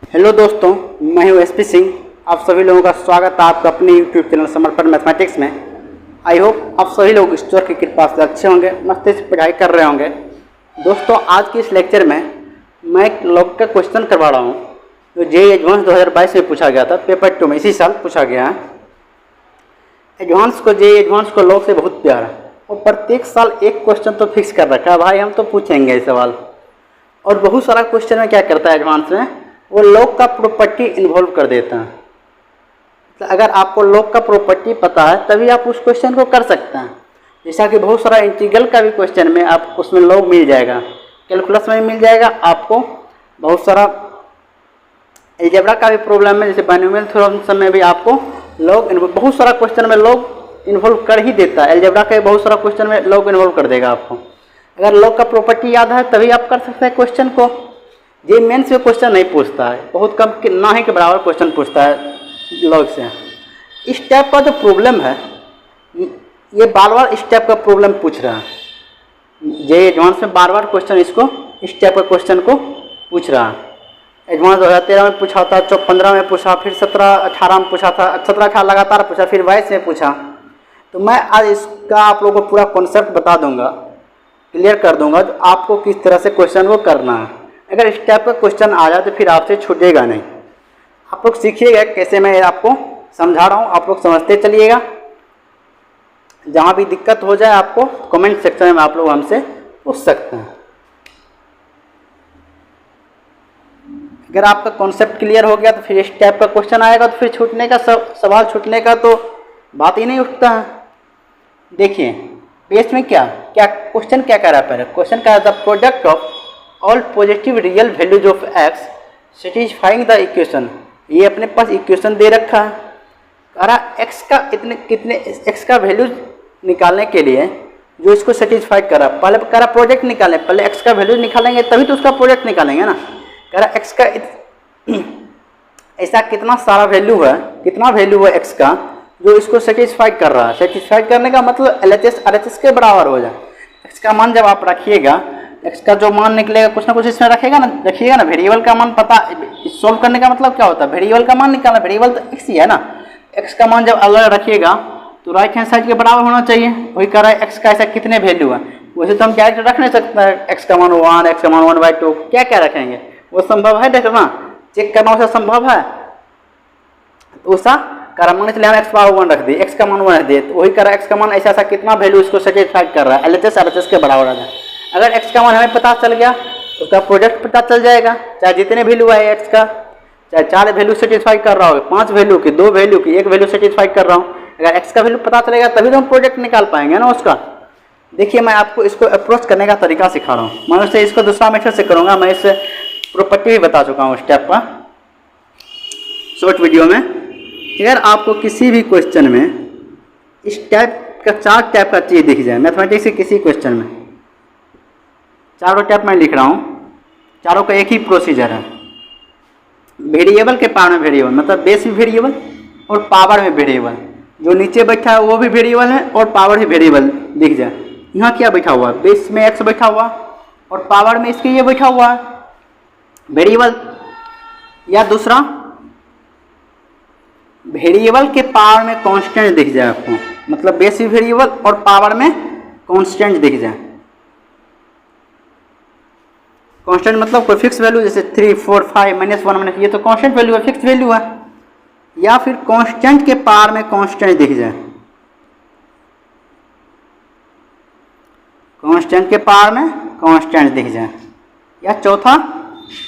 Hello दोस्तों, मैं हूं एसपी सिंह। आप सभी लोगों का स्वागत है आपका अपने यूट्यूब चैनल समर्पण मैथमेटिक्स में। आई होप आप सभी लोग ईश्वर की कृपा से अच्छे होंगे, मस्ती से पढ़ाई कर रहे होंगे। दोस्तों, आज के इस लेक्चर में मैं एक लॉग का क्वेश्चन करवा रहा हूं जो जेईई एडवांस 2022 में पूछा गया था। पेपर 2 में इसी साल पूछा गया है। जेईई एडवांस को लॉग से बहुत प्यार है और प्रत्येक साल एक क्वेश्चन तो फिक्स कर रखा है, भाई हम तो पूछेंगे ये सवाल। और बहुत सारा क्वेश्चन में क्या करता है एडवांस में, वो लॉग का प्रॉपर्टी इन्वॉल्व कर देता है। तो अगर आपको लॉग का प्रॉपर्टी पता है तभी आप उस क्वेश्चन को कर सकते हैं। जैसा कि बहुत सारा इंटीग्रल का भी क्वेश्चन में आप उसमें लॉग मिल जाएगा, कैलकुलस में मिल जाएगा आपको। बहुत सारा अलजेब्रा का भी प्रॉब्लम है, जैसे बाइनोमियल थ्योरम में भी आपको लॉग, बहुत सारा क्वेश्चन में लॉग इन्वॉल्व कर ही देता है। अलजेब्रा के बहुत सारा क्वेश्चन में लॉग इन्वॉल्व कर देगा आपको। अगर लॉग का प्रॉपर्टी याद है तभी आप कर सकते हैं क्वेश्चन को। ये मेंस में क्वेश्चन नहीं पूछता है, बहुत कम ना ही के बराबर क्वेश्चन पूछता है लॉग से। इस टाइप का जो प्रॉब्लम है ये बार बार इस टाइप का प्रॉब्लम पूछ रहा है। जेईई एडवांस में बार बार क्वेश्चन इसको इस टाइप का क्वेश्चन को पूछ रहा है। एडवांस 2013 में पूछा था, 15 में पूछा, फिर 17-18 में पूछा था, 17-18 लगातार पूछा, फिर 22 में पूछा। तो मैं आज इसका आप लोगों को पूरा कॉन्सेप्ट बता दूंगा, क्लियर कर दूंगा जो आपको किस तरह से क्वेश्चन को करना है। अगर इस टाइप का क्वेश्चन आ जाए तो फिर आपसे छूटेगा नहीं। आप लोग सीखिएगा कैसे मैं आपको समझा रहा हूँ, आप लोग समझते चलिएगा। जहाँ भी दिक्कत हो जाए आपको कमेंट सेक्शन में आप लोग हमसे पूछ सकते हैं। अगर आपका कॉन्सेप्ट क्लियर हो गया तो फिर इस टाइप का क्वेश्चन आएगा तो फिर छूटने का सवाल छूटने का तो बात ही नहीं उठता है। देखिए बेस में क्या क्वेश्चन क्या कह रहा है। पहले क्वेश्चन कह रहा था product of all positive real values of x satisfying the equation. ये अपने पास इक्वेशन दे रखा है, कह रहा एक्स का कितने एक्स का वैल्यूज निकालने के लिए जो इसको सेटिस्फाइड कर रहा। पहले कह रहा प्रोडक्ट निकालें, पहले एक्स का वैल्यूज निकालेंगे तभी तो उसका प्रोडक्ट निकालेंगे ना। कह रहा एक्स का ऐसा कितना सारा वैल्यू है, कितना वैल्यू है एक्स का जो इसको सेटिस्फाइड कर रहा है। सेटिस्फाइड करने का मतलब LHS RHS के बराबर हो जाए। एक्स का मान जब आप रखिएगा, एक्स का जो मान निकलेगा कुछ ना कुछ इसमें रखिएगा ना। वेरिएबल का मान पता सॉल्व करने का मतलब क्या होता है, वेरिएबल का मान निकालना। वेरिएबल तो एक्स ही है ना। एक्स का मान जब अलग रखिएगा तो राइट हैंड साइड के बराबर होना चाहिए। वही कह रहा है एक्स का ऐसा कितने वैल्यू है। वैसे तो हम कैरेक्टर रख नहीं सकते हैं, एक्स का मान 1, एक्स का मान 1/2, क्या रखेंगे। वो संभव है देखना, चेक करना वैसा संभव है। तो उसका करा मान चलिए हम एक्स का 1 रख दिए, एक्स का मान 1 रख दिए, तो वही करा एक्स का मान ऐसा ऐसा कितना वैल्यू इसको सेटिस्फाइड कर रहा है, LHS RHS के बराबर है। अगर एक्स का मान हमें पता चल गया तो उसका प्रोडक्ट पता चल जाएगा। चाहे जितने वैल्यू है एक्स का, चाहे 4 वैल्यू सेटिस्फाई कर रहा हो, 5 वैल्यू की, 2 वैल्यू की, 1 वैल्यू सेटिस्फाई कर रहा हूँ, अगर एक्स का वैल्यू पता चलेगा तभी तो हम प्रोडक्ट निकाल पाएंगे ना उसका। देखिए मैं आपको इसको अप्रोच करने का तरीका सिखा रहा हूँ। मैं उससे इसको दूसरा मेथड से करूँगा। मैं इससे प्रॉपर्टी भी बता चुका हूँ स्टेप का शॉर्ट वीडियो में। अगर आपको किसी भी क्वेश्चन में इस टाइप का 4 टाइप का चीज़ दिख जाए, मैथमेटिक्स के किसी क्वेश्चन में चारों टाइप मैं लिख रहा हूँ, चारों का एक ही प्रोसीजर है। वेरिएबल के पावर में वेरिएबल, मतलब बेस भी वेरिएबल और पावर में वेरिएबल। जो नीचे बैठा है वो भी वेरिएबल है और पावर भी वेरिएबल दिख जाए। यहाँ क्या बैठा हुआ है, बेस में एक्स बैठा हुआ और पावर में इसके ये बैठा हुआ है वेरिएबल। या दूसरा वेरिएबल के पावर में कांस्टेंट दिख जाए आपको, मतलब बेस भी वेरिएबल और पावर में कांस्टेंट दिख जाए। कांस्टेंट मतलब कोई फिक्स वैल्यू, जैसे 3, 4, 5, -1, ये तो कांस्टेंट वैल्यू है, फिक्स वैल्यू है। या फिर कांस्टेंट के पावर में कांस्टेंट दिख जाए, कांस्टेंट के पावर में कांस्टेंट दिख जाए। या चौथा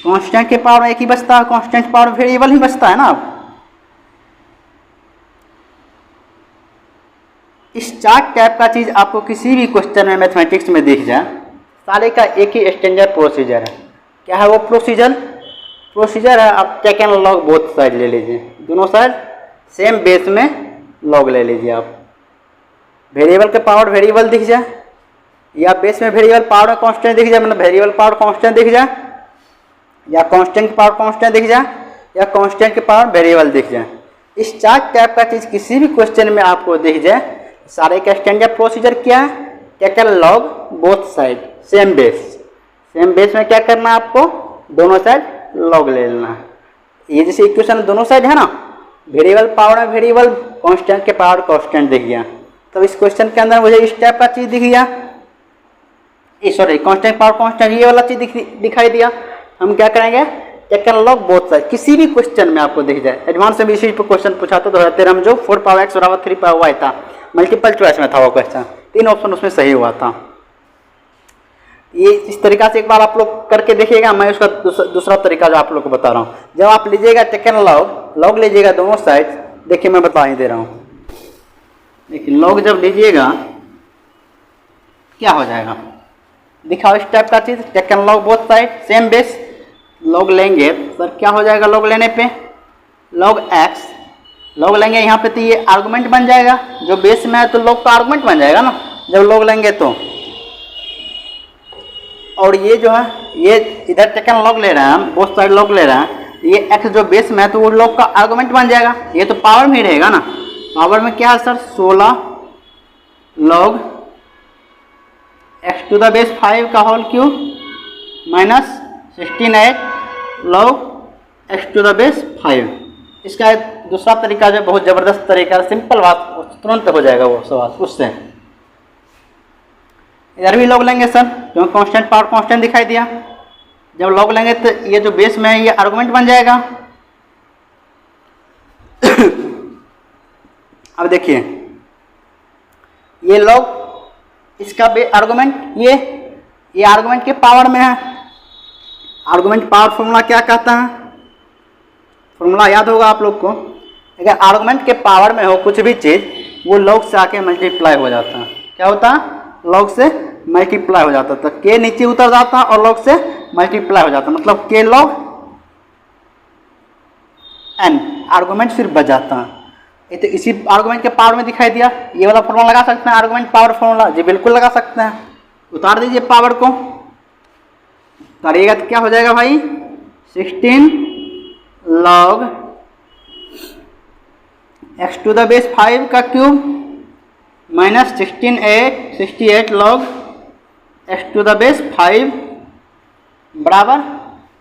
कांस्टेंट के पावर में एक ही बचता है, कांस्टेंट पावर वेरिएबल ही बचता है ना। अब इस 4 टाइप का चीज़ आपको किसी भी क्वेश्चन में मैथमेटिक्स में दिख जाए, सारे का एक ही स्टैंडर्ड प्रोसीजर है। क्या है वो प्रोसीजर है, आप take and log both side ले लीजिए, दोनों साइड सेम बेस में लॉग ले लीजिए आप। वेरिएबल के पावर वेरिएबल दिख जाए, या बेस में वेरिएबल पावर में कांस्टेंट दिख जाए, मतलब वेरिएबल पावर कांस्टेंट दिख जाए, या कांस्टेंट की पावर कांस्टेंट दिख जाए, या कांस्टेंट की पावर वेरिएबल दिख जाए। इस 4 टाइप का चीज़ किसी भी क्वेश्चन में आपको दिख जाए, सारे का स्टैंडर्ड प्रोसीजर क्या है, take and log both side same base में क्या करना है आपको, दोनों साइड लॉग ले लेना है। ये जैसे इक्वेशन दोनों साइड है ना, वेरिएबल पावर में वेरिएबल, कांस्टेंट के पावर कांस्टेंट दिख गया। तो इस क्वेश्चन के अंदर मुझे इस टाइप का चीज़ दिख गया, सॉरी कांस्टेंट पावर कांस्टेंट, ये वाला चीज़ दिखाई दिया। हम क्या करेंगे, टेकन लॉग बोथ साइड, किसी भी क्वेश्चन में आपको दिख जाए। एडवांस में भी इसी पर क्वेश्चन पूछा था 2013 में, जो 4 पावर x बराबर 3 पावर y था, मल्टीपल चॉइस में था वो क्वेश्चन, 3 ऑप्शन उसमें सही हुआ था। ये इस तरीका से एक बार आप लोग करके देखिएगा। मैं उसका दूसरा तरीका जो आप लोग को बता रहा हूँ, जब आप लीजिएगा टेकन लॉग लीजिएगा दोनों साइड, देखिए मैं बता ही दे रहा हूँ। देखिए लॉग जब लीजिएगा क्या हो जाएगा, दिखाओ इस टाइप का चीज़, taken log both side same base, log लेंगे सर क्या हो जाएगा, लॉग लेने पे लॉग x, लॉग लेंगे यहाँ पे तो ये आर्गुमेंट बन जाएगा, जो बेस में है तो लॉग का आर्गुमेंट बन जाएगा ना जब लॉग लेंगे तो। और ये जो है ये इधर टेकन लॉग ले रहे हैं हम, बोथ साइड लॉग ले रहे हैं, ये x जो बेस में है तो वो लॉग का आर्गुमेंट बन जाएगा। ये तो पावर में ही रहेगा ना, पावर में क्या है sir, 16 log x to the base 5 का whole cube minus 16 log x to the base 5। इसका दूसरा तरीका जो बहुत ज़बरदस्त तरीका, सिंपल बात, तुरंत हो जाएगा वो सवाल उससे। इधर भी लॉग लेंगे सर, क्योंकि कांस्टेंट पावर कांस्टेंट दिखाई दिया, जब लॉग लेंगे तो ये जो बेस में है ये आर्गुमेंट बन जाएगा। अब देखिए ये लॉग, इसका आर्गुमेंट ये आर्गुमेंट के पावर में है। आर्गुमेंट पावर फॉर्मूला क्या कहता है, फॉर्मूला याद होगा आप लोग को, अगर आर्गुमेंट के पावर में हो कुछ भी चीज़, वो लॉग से आके मल्टीप्लाई हो जाता है। क्या होता है, लॉग से मल्टीप्लाई हो जाता है, तो के नीचे उतर जाता है और लॉग से मल्टीप्लाई हो जाता है, मतलब के लॉग एन, आर्गुमेंट सिर्फ बच जाता है। ये तो इसी आर्गुमेंट के पावर में दिखाई दिया। ये वाला फॉर्मूला लगा सकते हैं, आर्गुमेंट पावर फॉर्मूला, जी बिल्कुल लगा सकते हैं। उतार दीजिए पावर को, उतारिएगा तो क्या हो जाएगा भाई, 16 log x to the base 5 का cube minus 68 log x to the base 5 बराबर,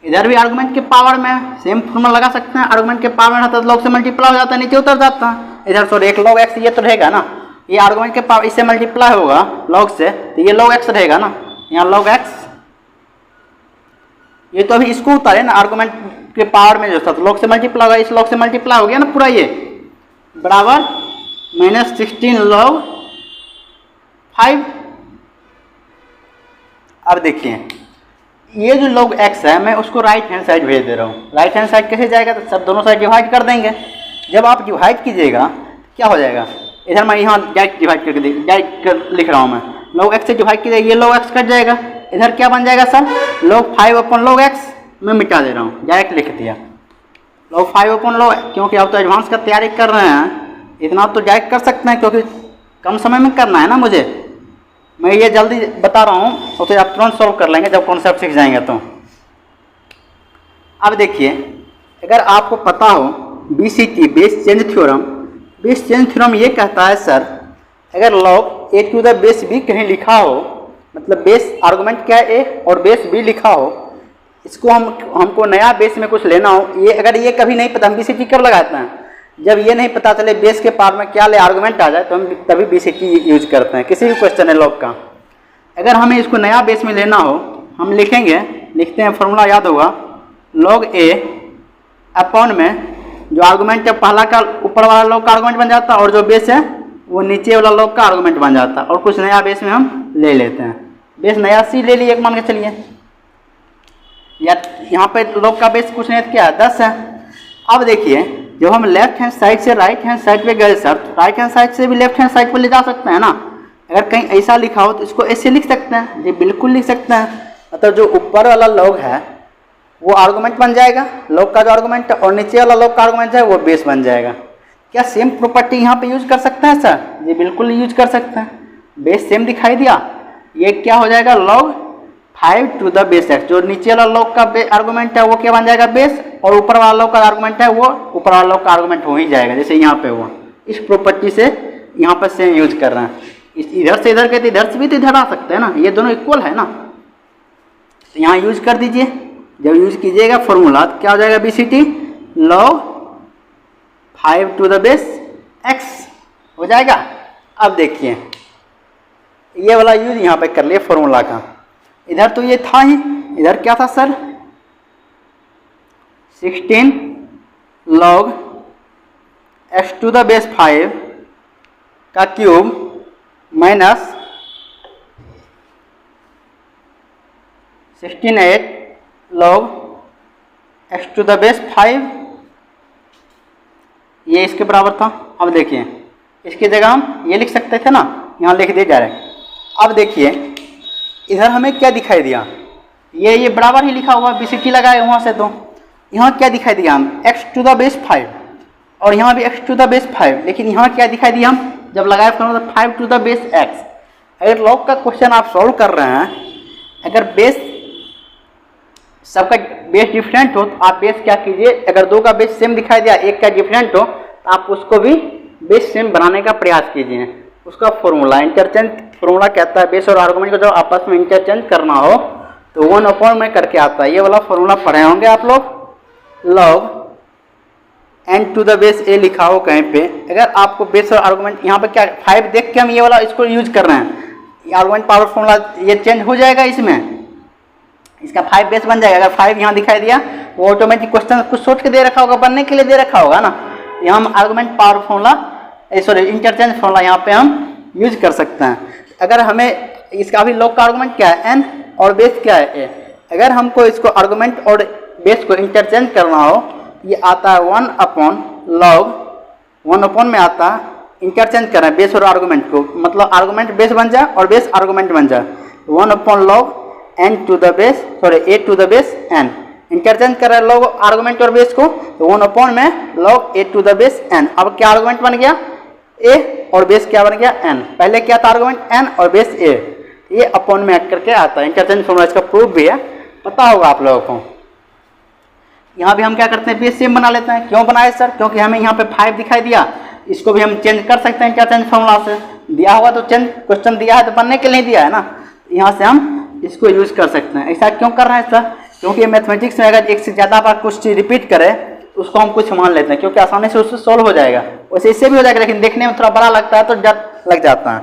इधर भी आर्गुमेंट के पावर में सेम फॉर्मूला लगा सकते हैं। आर्गुमेंट के पावर में रहता है तो लॉग से मल्टीप्लाई हो जाता है, नीचे उतर जाता है। इधर सॉरी एक लॉग x ये तो रहेगा ना, ये आर्गुमेंट के पावर इससे मल्टीप्लाई होगा लॉग से, तो ये लॉग x रहेगा ना, यहाँ लॉग x, ये तो अभी इसको उतारे ना, आर्गुमेंट के पावर में जो था तो लॉग से मल्टीप्लाई होगा, इस लॉग से मल्टीप्लाई हो गया ना पूरा ये, बराबर माइनस 16 लॉग 5। अब देखिए ये जो लॉग x है, मैं उसको राइट हैंड साइड भेज दे रहा हूँ। राइट हैंड साइड कैसे जाएगा, तो सब दोनों साइड डिवाइड कर देंगे। जब आप डिवाइड कीजिएगा क्या हो जाएगा, इधर मैं यहाँ डायरेक्ट डिवाइड करके डायरेक्ट लिख रहा हूँ मैं, लॉग x से डिवाइड कीजिएगा, ये लॉग x कट जाएगा, इधर क्या बन जाएगा सर, log 5 अपन log x, मैं मिटा दे रहा हूँ, डायरेक्ट लिख दिया log 5 अपन log, क्योंकि आप तो एडवांस का तैयारी कर रहे हैं, इतना तो डायरेक्ट कर सकते हैं क्योंकि कम समय में करना है ना मुझे, मैं ये जल्दी बता रहा हूँ और फिर आप तुरंत सॉल्व कर लेंगे जब कॉन्सेप्ट सीख जाएंगे तो। अब देखिए अगर आपको पता हो BCT base change theorem, base change theorem ये कहता है सर, अगर log a to the base b कहीं लिखा हो, मतलब बेस आर्गुमेंट क्या है a और बेस b लिखा हो, इसको हमको नया बेस में कुछ लेना हो, ये अगर ये कभी नहीं पता, हम BCT कब लगाते हैं, जब ये नहीं पता चले बेस के पावर में क्या ले आर्गुमेंट आ जाए तो हम तभी BCT यूज करते हैं किसी भी क्वेश्चन है लॉग का। अगर हमें इसको नया बेस में लेना हो, हम लिखेंगे, लिखते हैं फॉर्मूला याद होगा, log a अपॉन में जो आर्गुमेंट है पहला का ऊपर वाला लॉग का आर्गुमेंट बन जाता है और जो बेस है वो नीचे वाला लॉग का आर्गुमेंट बन जाता है, और कुछ नया बेस में हम ले लेते हैं। बेस नया सी ले लिए एक मान के चलिए, या यहाँ पे लॉग का बेस कुछ नहीं तो क्या है 10 है। अब देखिए जब हम लेफ्ट हैंड साइड से राइट हैंड साइड पे गए सर, तो राइट हैंड साइड से भी लेफ्ट हैंड साइड पर ले जा सकते हैं ना। अगर कहीं ऐसा लिखा हो तो इसको ऐसे लिख सकते हैं, जी बिल्कुल लिख सकते हैं, मतलब जो ऊपर वाला लॉग है वो आर्गुमेंट बन जाएगा, लॉग का जो आर्गुमेंट है, और नीचे वाला लॉग का आर्गुमेंट है वो बेस बन जाएगा। क्या सेम प्रॉपर्टी यहाँ पे यूज कर सकते हैं सर, जी बिल्कुल यूज कर सकते हैं। बेस सेम दिखाई दिया, ये क्या हो जाएगा log 5 to the base x, जो नीचे वाला लॉग का आर्गुमेंट है वो क्या बन जाएगा बेस, और ऊपर वाला लॉग का आर्गुमेंट है वो ऊपर वाला लॉग का आर्गुमेंट हो ही जाएगा, जैसे यहाँ पे हुआ। इस प्रॉपर्टी से यहाँ पर सेम यूज कर रहे हैं, इधर से इधर के तो इधर से भी तो इधर आ सकते हैं ना, ये दोनों इक्वल है ना, तो यहाँ यूज कर दीजिए। जब यूज कीजिएगा फॉर्मूला क्या हो जाएगा BCT log 5 to the base x हो जाएगा। अब देखिए ये वाला यूज यहाँ पे कर लिए फॉर्मूला का। इधर तो ये था ही, इधर क्या था sir, 16 log x to the base 5 का cube minus 16/8 log x to the base 5, ये इसके बराबर था। अब देखिए इसकी जगह हम ये लिख सकते थे ना, यहाँ लिख दिए जा रहे हैं। अब देखिए इधर हमें क्या दिखाई दिया, ये बराबर ही लिखा हुआ, BCT लगाए वहाँ से, तो यहाँ क्या दिखाई दिया हम x to the base 5 और यहाँ भी x to the base 5, लेकिन यहाँ क्या दिखाई दिया हम जब लगाए formula 5 to the base x। अगर लॉग का क्वेश्चन आप सॉल्व कर रहे हैं, अगर बेस सबका बेस डिफरेंट हो तो आप बेस क्या कीजिए, अगर दो का बेस सेम दिखाई दिया एक का डिफरेंट हो तो आप उसको भी बेस सेम बनाने का प्रयास कीजिए। उसका फॉर्मूला इंटरचेंज फॉर्मूला कहता है बेस और आर्गुमेंट को जब आपस में इंटरचेंज करना हो तो 1 में करके आता है। ये वाला फॉर्मूला पढ़े होंगे आप लोग, log n to the base a लिखा हो कहीं पे। अगर आपको बेस और आर्गुमेंट यहाँ पे क्या 5 देख के हम ये वाला इसको यूज कर रहे हैं, आर्गुमेंट पावर फॉर्मूला ये चेंज हो जाएगा, इसमें इसका 5 बेस बन जाएगा। अगर 5 यहाँ दिखाई दिया वो ऑटोमेटिक क्वेश्चन कुछ सोच के दे रखा होगा, बनने के लिए दे रखा होगा ना। यहाँ हम argument power formula sorry interchange formula यहाँ पे हम यूज कर सकते हैं। अगर हमें इसका भी लॉग का आर्गुमेंट क्या है n और बेस क्या है a, अगर हमको इसको आर्गुमेंट और बेस को इंटरचेंज करना हो ये आता है 1/log 1 में आता है, इंटरचेंज करें बेस और आर्गुमेंट को, मतलब आर्गुमेंट बेस बन जाए और बेस आर्गुमेंट बन जाए, 1/log n to the base sorry a to the base n। Interchange करें log आर्गुमेंट और बेस को तो 1 में log a to the base n। अब क्या आर्गुमेंट बन गया a और बेस क्या बन गया n। पहले क्या था आर्गुमेंट n और बेस a, ये अपॉन में ऐड करके आता है। इंटरचेंज फॉर्मूला इसका प्रूफ भी है, पता होगा आप लोगों को। यहाँ भी हम क्या करते हैं बेस सेम बना लेते हैं। क्यों बनाए सर, क्योंकि हमें यहाँ पे 5 दिखाई दिया, इसको भी हम चेंज कर सकते हैं इंटरचेंज फॉर्मूला से। दिया होगा तो चेंज, क्वेश्चन दिया है तो बनने के लिए दिया है ना, यहाँ से हम इसको यूज कर सकते हैं। ऐसा क्यों कर रहे हैं सर, क्योंकि मैथमेटिक्स में अगर एक से ज़्यादा बार कुछ चीज़ रिपीट करे तो उसको हम कुछ मान लेते हैं, क्योंकि आसानी से उससे सॉल्व हो जाएगा। वैसे इससे भी हो जाएगा लेकिन देखने में थोड़ा बड़ा लगता है तो डर लग जाता है।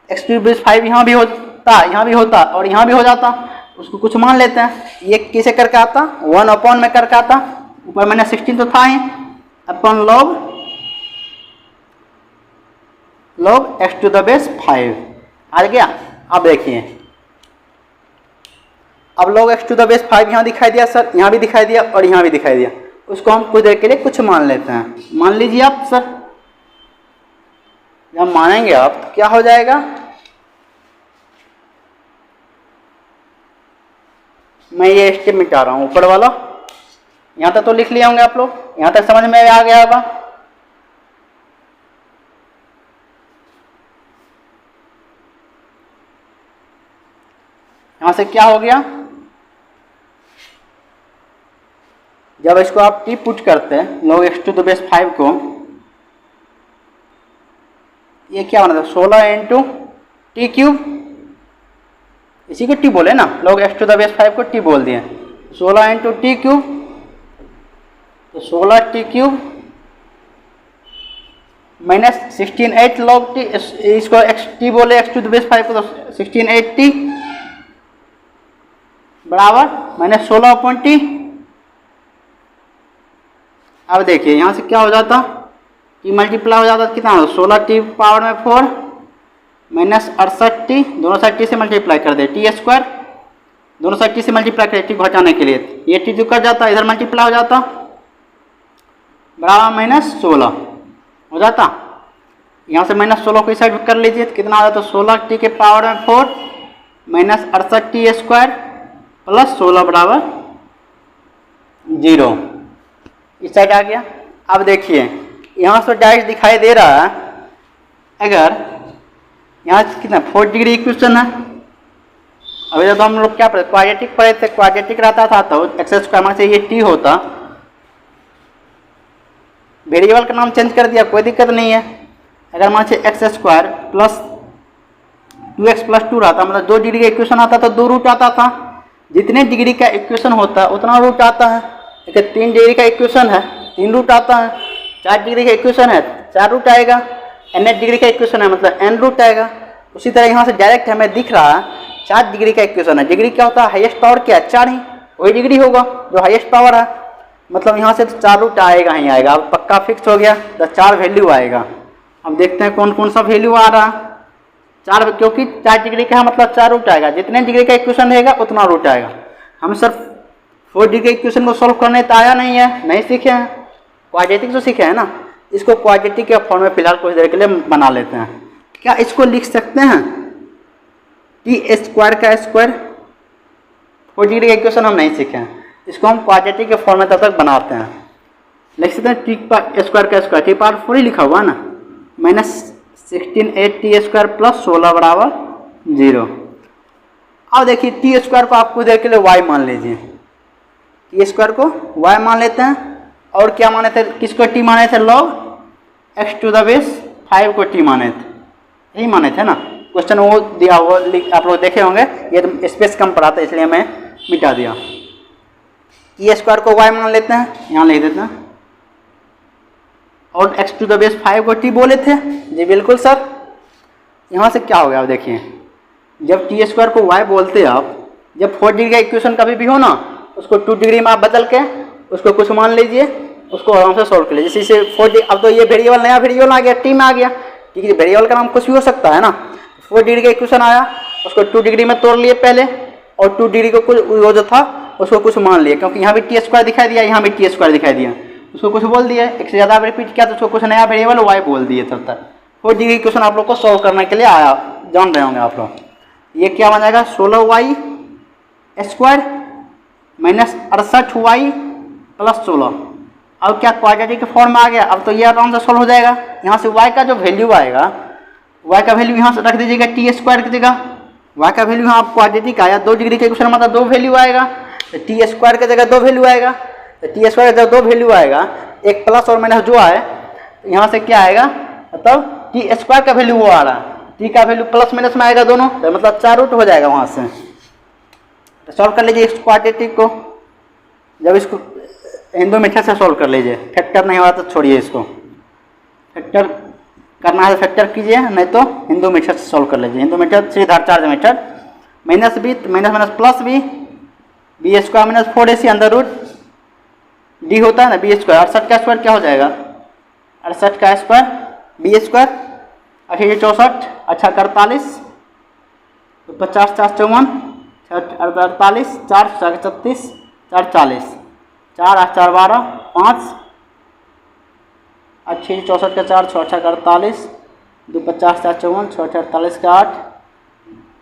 x to the base 5 यहाँ भी होता, यहाँ भी होता और यहाँ भी हो जाता, उसको कुछ मान लेते हैं। ये कैसे करके आता, 1 में करके आता, ऊपर मैंने 16 तो था ही, अपन log x to the base 5 आ गया। अब देखिए अब log x to the base 5 यहाँ दिखाई दिया सर, यहाँ भी दिखाई दिया और यहाँ भी दिखाई दिया, उसको हम कुछ देर के लिए कुछ मान लेते हैं। मान लीजिए आप सर, जब मानेंगे आप तो क्या हो जाएगा, मैं ये स्टेप मिटा रहा हूँ ऊपर वाला। यहाँ तक तो लिख लिए होंगे आप लोग, यहाँ तक समझ में आ गया होगा। यहाँ से क्या हो गया, जब इसको आप टी पुट करते हैं log x to the base 5 को, ये क्या बना था 16 इंटू टी क्यूब, इसी को टी बोले ना, log x to the base 5 को टी बोल दिए, 16 इंटू टी क्यूब, तो 16 T cube minus 16/8 log T, इसको x टी बोले x to the base 5 को, तो 16/8 टी बराबर माइनस 16/t। अब देखिए यहाँ से क्या हो जाता, टी मल्टीप्लाई हो जाता, कितना हो 16t पावर में 4 माइनस 68t, दोनों साइड t से मल्टीप्लाई कर दे, टी स्क्वायर दोनों साइड t से मल्टीप्लाई कर टी को हटाने के लिए, ये टी जो कर जाता इधर मल्टीप्लाई हो जाता, बराबर माइनस 16 हो जाता। यहाँ से माइनस 16 को इस साइड कर लीजिए तो कितना हो जाता, 16t के पावर में 4 माइनस 68t स्क्वायर प्लस 16 बराबर 0, इस साइड आ गया। अब देखिए यहाँ से डायरेक्ट दिखाई दे रहा है, अगर यहाँ से कितना 4 डिग्री इक्वेशन है। अभी जब हम लोग क्या पढ़े, क्वाड्रेटिक पढ़े थे, क्वाड्रेटिक रहता था तो एक्स स्क्वायर से ये टी होता, वेरिएबल का नाम चेंज कर दिया, कोई दिक्कत नहीं है। अगर मान से x square plus 2x plus 2 रहता, मतलब 2 डिग्री का इक्वेशन आता तो 2 रूट आता था, जितने डिग्री का इक्वेशन होता है उतना रूट आता है। अगर 3 डिग्री का इक्वेशन है 3 रूट आता है। 4 डिग्री का इक्वेशन है 4 रूट आएगा। n डिग्री का इक्वेशन है मतलब n रूट आएगा। उसी तरह यहाँ से डायरेक्ट हमें दिख रहा है 4 डिग्री का इक्वेशन है। डिग्री क्या होता है? हाईएस्ट पावर क्या है? 4 ही, वही डिग्री होगा जो हाईएस्ट पावर है। मतलब यहाँ से तो 4 रूट आएगा ही आएगा। अब पक्का फिक्स हो गया, तो 4 वैल्यू आएगा। अब देखते हैं कौन कौन सा वैल्यू आ रहा है। 4, क्योंकि 4 डिग्री का है मतलब 4 रूट आएगा। जितने डिग्री का इक्वेशन रहेगा उतना रूट आएगा। हम सर 4 डिग्री के इक्वेशन को सॉल्व करने तो आया नहीं है, नहीं सीखे हैं। क्वाड्रेटिक तो सीखे हैं ना, इसको क्वाड्रेटिक के फॉर्म में फिलहाल कुछ देर के लिए बना लेते हैं। क्या इसको लिख सकते हैं टी स्क्वायर का स्क्वायर? 4 डिग्री का इक्वेशन हम नहीं सीखे हैं, इसको हम क्वाड्रेटिक के फॉर्म में तब तक बनाते हैं। लिख सकते हैं टी स्क्वायर का स्क्वायर, टी पावर 4 ही लिखा हुआ ना, -16 टी स्क्वायर प्लस 16 बराबर 0। अब देखिए टी स्क्वायर को आप कुछ देर के लिए y मान लीजिए। टी स्क्वायर को y मान लेते हैं। और क्या माने थे? किसको t माने थे? log x to the base 5 को t माने थे, यही माने थे ना। क्वेश्चन वो दिया हुआ आप लोग देखे होंगे, ये तो स्पेस कम पड़ा था इसलिए मैं मिटा दिया। टी स्क्वायर को y मान लेते हैं, यहाँ लिख देते हैं। और x टू द बेस 5 को t बोले थे जी, बिल्कुल सर। यहाँ से क्या हो गया? अब देखिए, जब टी स्क्वायर को y बोलते हैं आप, जब 4 डिग्री का इक्वेशन कभी भी हो ना, उसको 2 डिग्री में आप बदल के उसको कुछ मान लीजिए, उसको आराम से सोल्व कर लीजिए। जैसे 4 डिग्री, अब तो ये वेरिएबल नया वेरिएबल आ गया, टी में आ गया। ठीक है, वेरिएबल का नाम कुछ भी हो सकता है ना। 4 डिग्री का इक्वेशन आया, उसको 2 डिग्री में तोड़ लिए पहले, और 2 डिग्री को कुछ वो जो था उसको कुछ मान लिया, क्योंकि यहाँ भी टी स्क्वायर दिखाई दिया, यहाँ भी टी स्क्वायर दिखाई दिया, उसको कुछ बोल दिया। एक से ज़्यादा रिपीट किया तो उसको कुछ नया वेरिएबल y बोल दिए। तब तक 4 डिग्री क्वेश्चन आप लोग को सॉल्व करने के लिए आया, जान रहे होंगे आप लोग। ये क्या बन जाएगा? 16y square minus 68y plus 16। अब क्या क्वाड्रेटिक के फॉर्म में आ गया। अब तो ये आराम से सॉल्व हो जाएगा। यहाँ से y का जो वैल्यू आएगा, y का वैल्यू यहाँ से रख दीजिएगा टी स्क्वायर की जगह। y का वैल्यू यहाँ आप क्वाड्रेटिक आया, 2 डिग्री के क्वेश्चन मतलब 2 वैल्यू आएगा, तो टी स्क्वायर की जगह 2 वैल्यू आएगा। तो टी स्क्वायर की जगह 2 वैल्यू आएगा, एक प्लस और माइनस जो आए, यहाँ से क्या आएगा? मतलब टी स्क्वायर का वैल्यू वो आ रहा है, टी का वैल्यू प्लस माइनस में आएगा दोनों, तो मतलब 4 रूट हो जाएगा वहाँ से। तो सॉल्व कर लीजिए इस क्वाड्रेटिक को। जब इसको हिंदू मेथड से सॉल्व कर लीजिए, फैक्टर नहीं हो रहा तो छोड़िए इसको। फैक्टर करना है तो फैक्टर कीजिए, नहीं तो हिंदू मेथड से सॉल्व कर लीजिए। हिंदू मेथड सीधा चार्ज method, minus b minus minus plus b, b square minus 4ac अंदर रूट डी होता है ना, बी स्क्वायर। 68 का स्क्वायर क्या हो जाएगा? 68 का स्क्वायर बी स्क्वायर, 8 64, अच्छा 48, तो 50 4 54, 48, 4 36, 4 40, 4 8 4 12, 5, 8 64 का 4, 6 8 48, 2 50 4 54, 6 48 का 8,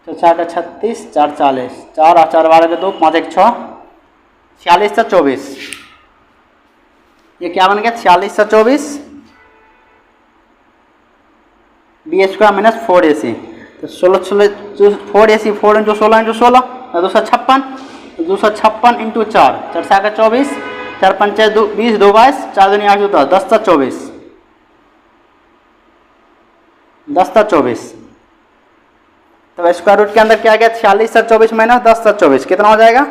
4 का 36, 4 40, 4 8 4 12 का 2, 5 1 6, 46 से 24। ये क्या बन गया? 46 से 24 बी स्क्वायर माइनस 4ac, तो 16 4ac 4 इंटू 16 इंटू 16 256, 256 इंटू 4, 4 का 24, 4 5 20, 2 22, 4 दूनी 8 10, 10 सा 24, 10 सा 24। तो स्क्वायर रूट के अंदर क्या गया? 46 से 24 माइनस 10 से 24 कितना हो जाएगा?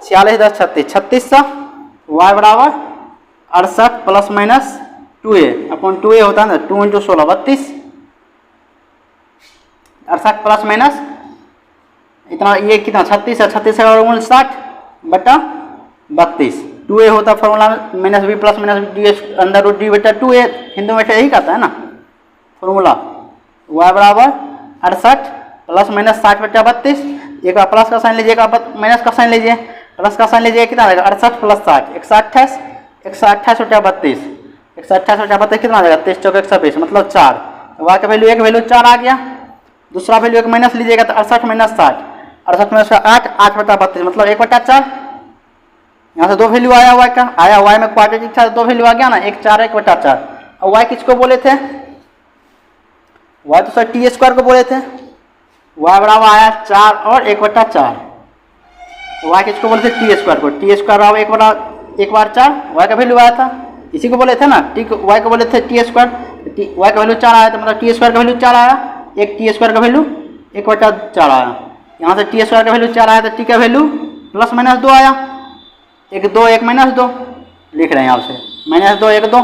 46 10 36, 36 सा y बराबर 68 plus minus 2a upon 2a होता है ना, 2 इंटू 16 32, 68 प्लस माइनस इतना, ये कितना 36 है, 36 है और 60 बटा 32, 2a होता formula minus b plus minus d अंदर रूट डी बटा 2a, हिंदू में यही कहता है ना फॉर्मूला। y बराबर 68 प्लस माइनस 60 बटा 32, एक बार प्लस का साइन लीजिए, एक बार माइनस का साइन लीजिए। प्लस का साइन लीजिए कितना आएगा? 68 प्लस 60, 128, 128 बटा 32, 128 बटा 32 कितना आ जाएगा? 23 चौक 120 मतलब 4। y का वैल्यू एक वैल्यू 4 आ गया। दूसरा वैल्यू एक माइनस लीजिएगा तो 68 माइनस 60, 68 माइनस 8, 8 बटा 32 मतलब 1 बटा 4। यहाँ से 2 वैल्यू आया y का, आया y में क्वाड्रेटिक था 2 वैल्यू आ गया ना, 1 4 1 बटा 4। और y किसको बोले थे? y तो सर टी स्क्वायर को बोले थे। y बराबर आया 4 और 1 बटा 4। तो y किसको बोले थे? टी स्क्वायर को। टी स्क्वायर बराबर 1 बार 4, y का वैल्यू आया था, इसी को बोले थे ना, y को बोले थे टी स्क्वायर। y का वैल्यू 4 आया, तो मतलब टी स्क्वायर का वैल्यू 4 आया, एक टी स्क्वायर का वैल्यू 1 बटा 4 आया। यहाँ से टी स्क्वायर का वैल्यू 4 आया, तो टी का वैल्यू प्लस माइनस 2 आया, 1 2 1 माइनस 2 लिख रहे हैं यहाँ से। -2 1 2,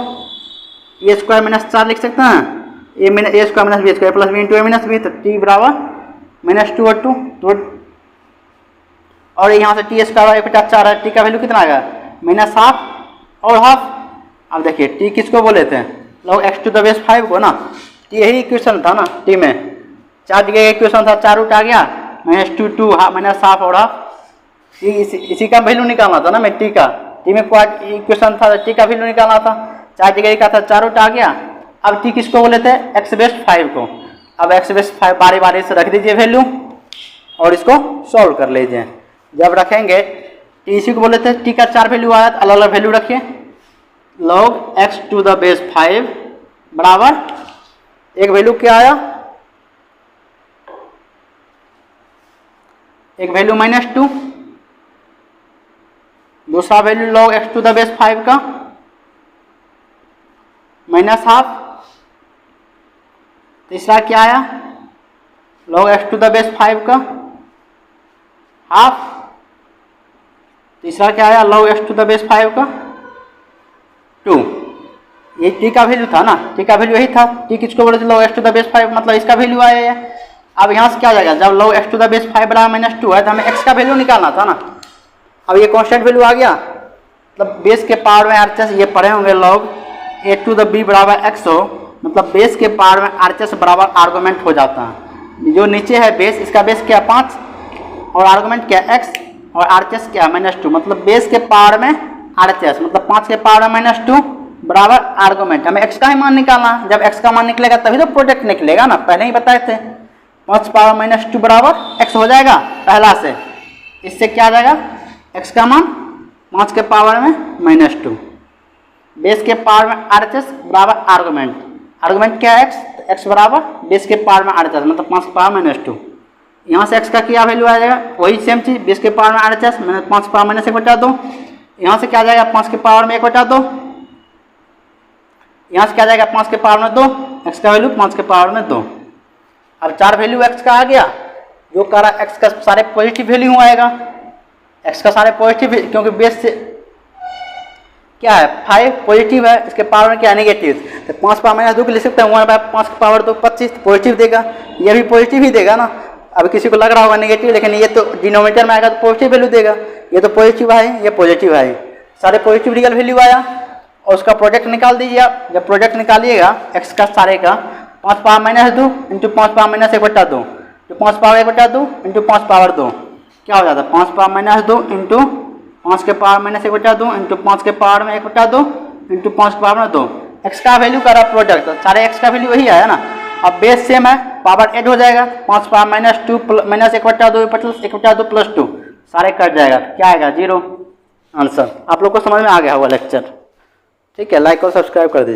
ए स्क्वायर -4 लिख सकते हैं, A square minus B square plus B into A minus B, तो टी बराबर -2 और 2 तो, और यहाँ से टी स्क्वायर 1/4 है, टी का वैल्यू कितना आएगा -हाफ और हाफ। अब देखिए टी किसको बोले थे, log x to the base 5 को ना, टी यही इक्वेशन था ना, टी में 4 जगह का इक्वेशन था, 4 रूट आ गया, -2 2 हाफ और हाफ, इसी का वैल्यू निकालना था ना मैं, टी का, टी में क्वाड इक्वेशन था, टी का वैल्यू निकालना था, 4 जगह का था, 4 रूट आ गया। अब टी किसको बोले थे, x बेस 5 को। अब x बेस 5 बारी बारी से रख दीजिए वैल्यू और इसको सॉल्व कर लीजिए। जब रखेंगे टी इसी को बोले थे, टी का 4 वैल्यू आया तो अलग अलग वैल्यू रखिए, log x to the base 5 बराबर एक वैल्यू क्या आया, एक वैल्यू -2, दूसरा value log x to the base 5 का -हाफ, तीसरा क्या आया log x to the base 5 का हाफ, तीसरा क्या आया log x to the base 5 का 2। ये टी का वैल्यू था ना, टी का वैल्यू यही था, टी किसको बोले थे log x to the base 5, मतलब इसका वैल्यू आया है। अब यहाँ से क्या जाएगा, जब log x to the base 5 बराबर -2 है तो हमें x का वैल्यू निकालना था ना। अब ये कांस्टेंट वैल्यू आ गया, मतलब बेस के पावर में RHS ये पढ़े होंगे, log a to the b बराबर x हो, मतलब बेस के पावर में RHS बराबर आर्गूमेंट हो जाता है। जो नीचे है बेस, इसका बेस क्या 5 और आर्गूमेंट क्या x और RHS क्या -2, मतलब बेस के पावर में RHS मतलब 5 के पावर में -2 बराबर आर्गूमेंट। हमें x का ही मान निकालना, जब x का मान निकलेगा तभी तो प्रोडक्ट निकलेगा ना, पहले ही बताए थे। 5 पावर -2 बराबर x हो जाएगा पहला से, इससे क्या आ जाएगा x का मान 5 के पावर में -2, बेस के पावर में RHS बराबर आर्गूमेंट, आर्गूमेंट क्या है x, तो x बराबर बेस के पावर में RHS मतलब 5 के पावर में -2। यहाँ से x का क्या वैल्यू आ जाएगा, वही सेम चीज, बेस के पावर में RHS 5 पावर -1/2, यहाँ से क्या आ जाएगा 5 के पावर में 1/2, यहाँ से क्या जाएगा 5 के पावर में 2, x का वैल्यू 5 के पावर में 2। अब 4 वैल्यू x का आ गया, जो कह रहा x का सारे पॉजिटिव वैल्यू आएगा, x का सारे पॉजिटिव, क्योंकि बेस से क्या है 5 पॉजिटिव है, इसके पावर में क्या है नेगेटिव, तो 5 पावर -2 लिख सकते हैं, 1/5 के पावर 2 25 पॉजिटिव देगा, ये भी पॉजिटिव ही देगा ना। अब किसी को लग रहा होगा नेगेटिव, लेकिन ये तो डिनोमिनेटर में आएगा तो पॉजिटिव वैल्यू देगा, ये तो पॉजिटिव है, ये पॉजिटिव है, सारे पॉजिटिव रियल वैल्यू आया और उसका प्रोडक्ट निकाल दीजिए आप। जब प्रोडक्ट निकालिएगा x का सारे का 5 पावर -2 इंटू 5 पावर -1/2, तो 5 पावर 1/2 इंटू 5 पावर 2 क्या हो जाता है 5 पावर -2 इंटू 5 के पावर -1/2 इंटू 5 के पावर में 1/2 इंटू 5 के पावर में 2। x का वैल्यू का रहा प्रोडक्ट, सारे x का वैल्यू वही आया ना। अब बेस सेम है, पावर 8 हो जाएगा, 5 पावर -2 -1/2 प्लस 1/2 प्लस 2 सारे कट जाएगा, क्या आएगा 0 आंसर। आप लोग को समझ में आ गया होगा लेक्चर, ठीक है। लाइक और सब्सक्राइब कर दीजिए।